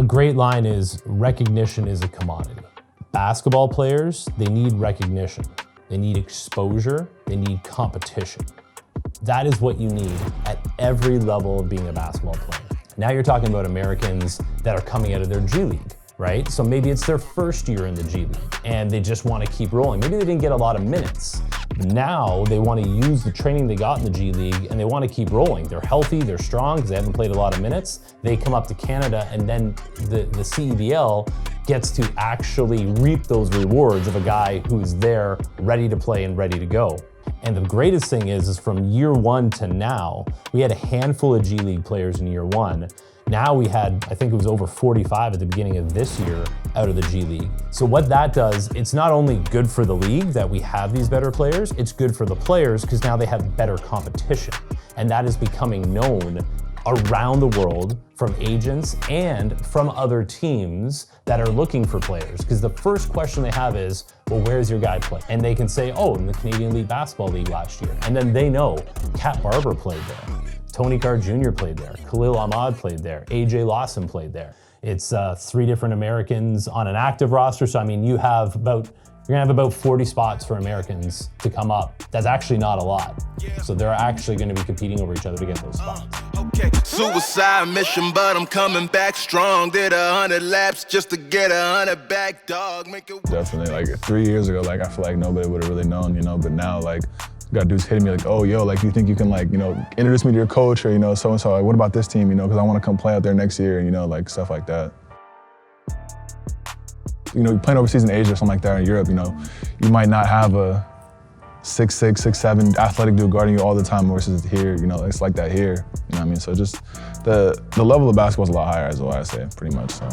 great line is, recognition is a commodity. Basketball players, they need recognition. They need exposure, they need competition. That is what you need at every level of being a basketball player. Now you're talking about Americans that are coming out of their G League, right? So maybe it's their first year in the G League and they just want to keep rolling. Maybe they didn't get a lot of minutes. Now they want to use the training they got in the G League and they want to keep rolling. They're healthy, they're strong because they haven't played a lot of minutes. They come up to Canada and then the CEBL gets to actually reap those rewards of a guy who's there ready to play and ready to go. And the greatest thing is from year one to now, we had a handful of G League players in year one. Now we had, I think it was over 45 at the beginning of this year out of the G League. So what that does, it's not only good for the league that we have these better players, it's good for the players because now they have better competition. And that is becoming known around the world from agents and from other teams that are looking for players. Because the first question they have is, well, where's your guy play? And they can say, oh, in the Canadian Elite Basketball League last year. And then they know Barber played there. Tony Carr Jr. played there. Khalil Ahmad played there. AJ Lawson played there. It's 3 different Americans on an active roster. So I mean, you're gonna have about 40 spots for Americans to come up. That's actually not a lot. So they're actually gonna be competing over each other to get those spots. Okay, suicide mission, but I'm coming back strong. Did 100 laps just to get 100 back, dog. Make it definitely, like 3 years ago, like I feel like nobody would have really known, you know, but now like got dudes hitting me like, oh, yo, like you think you can like, you know, introduce me to your coach or, you know, so-and-so, like what about this team, you know, because I want to come play out there next year, you know, like stuff like that. You know, playing overseas in Asia or something like that, or in Europe, you know, you might not have a 6'6", 6'7" athletic dude guarding you all the time versus here, you know, it's like that here, you know what I mean? So just the level of basketball is a lot higher, is what I say, pretty much, so.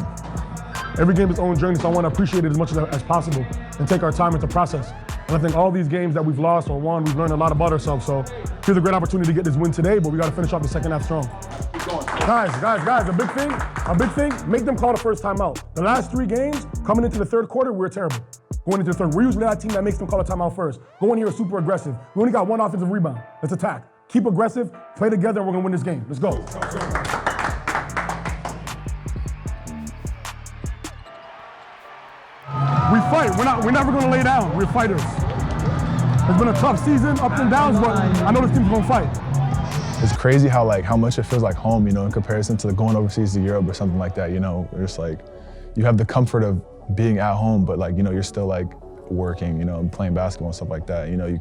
Every game is its own journey, so I want to appreciate it as much as possible and take our time into process. And I think all these games that we've lost or won, we've learned a lot about ourselves. So here's a great opportunity to get this win today, but we got to finish off the second half strong. Guys, a big thing, make them call the first time out. The last 3 games, coming into the third quarter, we're terrible. Going into the third, we're usually that team that makes them call a timeout first. Go in here super aggressive. We only got 1 offensive rebound. Let's attack. Keep aggressive, play together, and we're going to win this game. Let's go. We fight. We're never going to lay down. We're fighters. It's been a tough season, ups and downs, but I know this team's going to fight. It's crazy how much it feels like home, you know, in comparison to going overseas to Europe or something like that, you know. It's like you have the comfort of being at home, but like, you know, you're still like working, you know, and playing basketball and stuff like that. You know,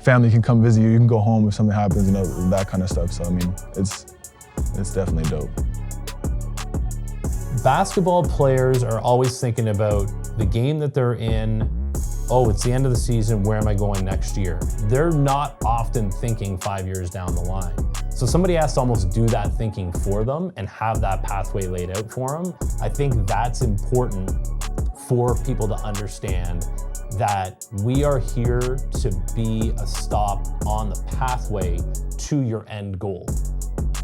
family can come visit you, you can go home if something happens, you know, that kind of stuff. So I mean, it's definitely dope. Basketball players are always thinking about the game that they're in. Oh, it's the end of the season, where am I going next year? They're not often thinking 5 years down the line. So somebody has to almost do that thinking for them and have that pathway laid out for them. I think that's important for people to understand that we are here to be a stop on the pathway to your end goal.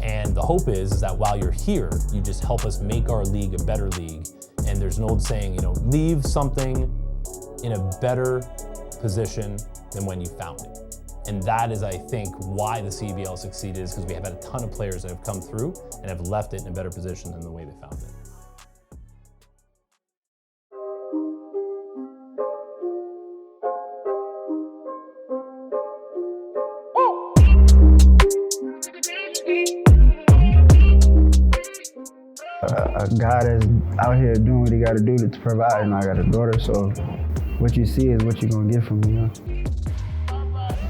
And the hope is that while you're here, you just help us make our league a better league. And there's an old saying, you know, leave something in a better position than when you found it. And that is, I think, why the CEBL succeeded, is because we have had a ton of players that have come through and have left it in a better position than the way they found it. A guy that's out here doing what he got to do to provide, and I got a daughter, so what you see is what you're gonna get from me, you know?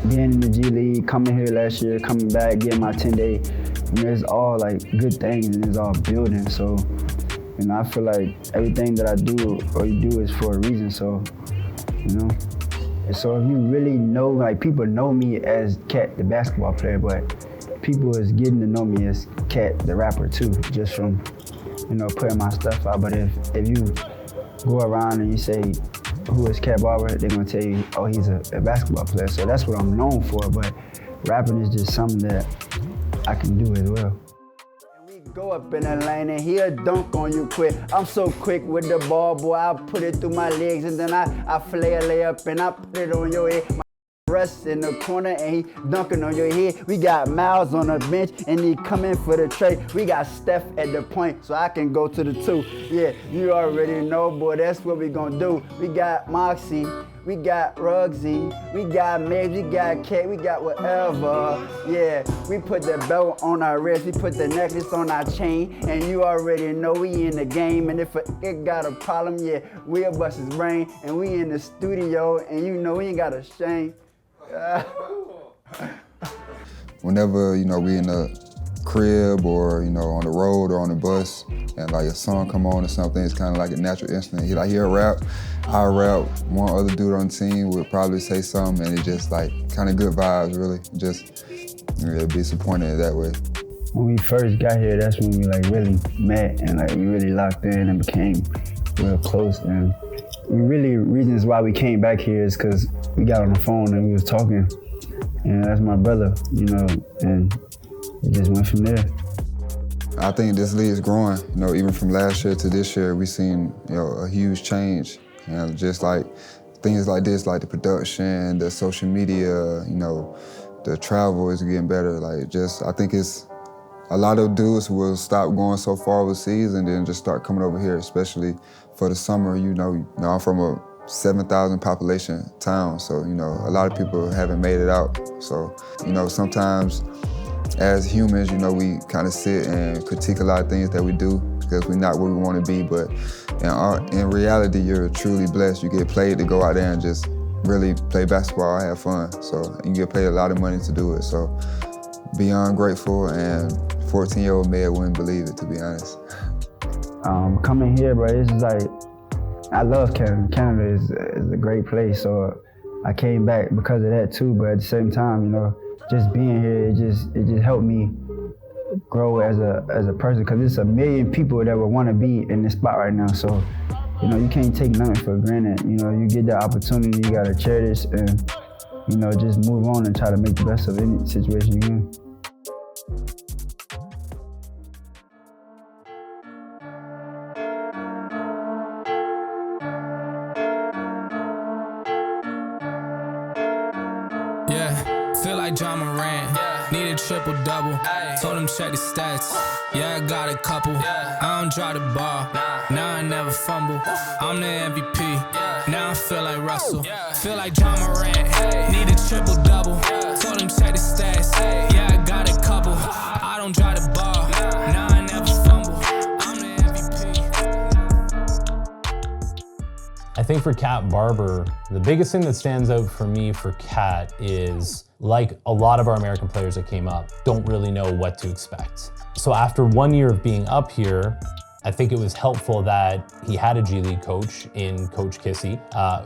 Being in the G League, coming here last year, coming back, getting my 10-day, you know, it's all like good things and it's all building. So, you know, I feel like everything that I do or you do is for a reason, so, you know? And so if you really know, like people know me as Cat, the basketball player, but people is getting to know me as Cat, the rapper too, just from, you know, putting my stuff out. But if you go around and you say, who is Cat Barber, they're gonna tell you, oh, he's a basketball player. So that's what I'm known for, but rapping is just something that I can do as well. We go up in the lane and he'll dunk on you quick. I'm so quick with the ball, boy, I put it through my legs and then I flare a layup and I put it on your head. Russ in the corner and he dunking on your head. We got Miles on the bench and he coming for the trade. We got Steph at the point so I can go to the 2. Yeah, you already know, boy, that's what we gonna do. We got Moxie, we got Ruggsy, we got Mabs, we got Kate, we got whatever. Yeah, we put the belt on our wrist, we put the necklace on our chain, and you already know we in the game. And if it got a problem, yeah, we'll bust his brain. And we in the studio, and you know we ain't got a shame. Whenever, you know, we in the crib or, you know, on the road or on the bus and like a song come on or something, it's kind of like a natural instinct. He'll rap, I'll rap, one other dude on the team would probably say something and it just like kind of good vibes really. Just be supported that way. When we first got here, that's when we like really met and like we really locked in and became real close. And really reasons why we came back here is because we got on the phone and we was talking. And that's my brother, you know, and it just went from there. I think this league is growing. You know, even from last year to this year, we've seen, you know, a huge change. You know, just like things like this, like the production, the social media, you know, the travel is getting better. Like just, I think it's, a lot of dudes will stop going so far overseas and then just start coming over here, especially for the summer. You know I'm from a 7,000 population town, so, you know, a lot of people haven't made it out. So, you know, sometimes as humans, you know, we kind of sit and critique a lot of things that we do because we're not where we want to be, but in reality, you're truly blessed. You get paid to go out there and just really play basketball and have fun. So you get paid a lot of money to do it. So beyond grateful, and 14-year-old Ahmed wouldn't believe it, to be honest. Coming here, bro, it's just like, I love Canada. Canada is a great place, so I came back because of that too, but at the same time, you know, just being here, it just helped me grow as a person, because there's a million people that would want to be in this spot right now. So, you know, you can't take nothing for granted. You know, you get that opportunity, you gotta cherish and, you know, just move on and try to make the best of any situation you're in. Feel like John Morant, need a triple-double, told him check the stats, yeah, I got a couple, I don't drive the ball, now I never fumble, I'm the MVP, now I feel like Russell, feel like John Morant, need a triple-double, told him check the stats, yeah, I got a couple, I don't drive the ball, now I never fumble, I'm the MVP. I think for Cat Barber, the biggest thing that stands out for me for Cat is, like a lot of our American players that came up, don't really know what to expect. So after 1 year of being up here, I think it was helpful that he had a G League coach in Coach Kissy,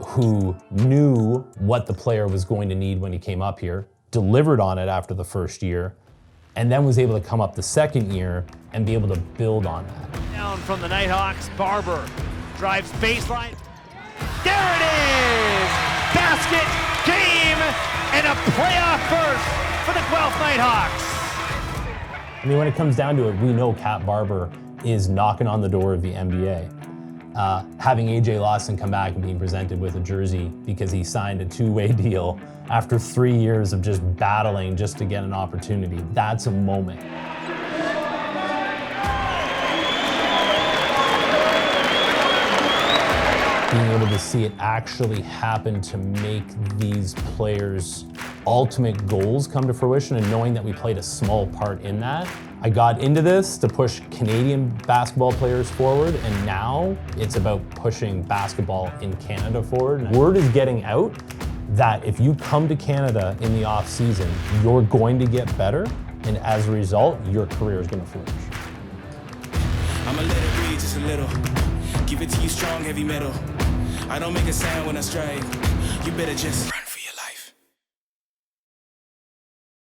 who knew what the player was going to need when he came up here, delivered on it after the first year, and then was able to come up the second year and be able to build on that. Down from the Nighthawks, Barber drives baseline. There it is! Basket, game, and a playoff first for the Guelph Nighthawks. I mean, when it comes down to it, we know Cat Barber is knocking on the door of the NBA. Having AJ Lawson come back and being presented with a jersey because he signed a two-way deal after 3 years of just battling just to get an opportunity, that's a moment. Being able to see it actually happen to make these players' ultimate goals come to fruition, and knowing that we played a small part in that. I got into this to push Canadian basketball players forward, and now it's about pushing basketball in Canada forward. Word is getting out that if you come to Canada in the off season, you're going to get better, and as a result, your career is going to flourish. I'ma let it breathe just a little. Give it to you strong, heavy metal. I don't make a sound when I strike. You better just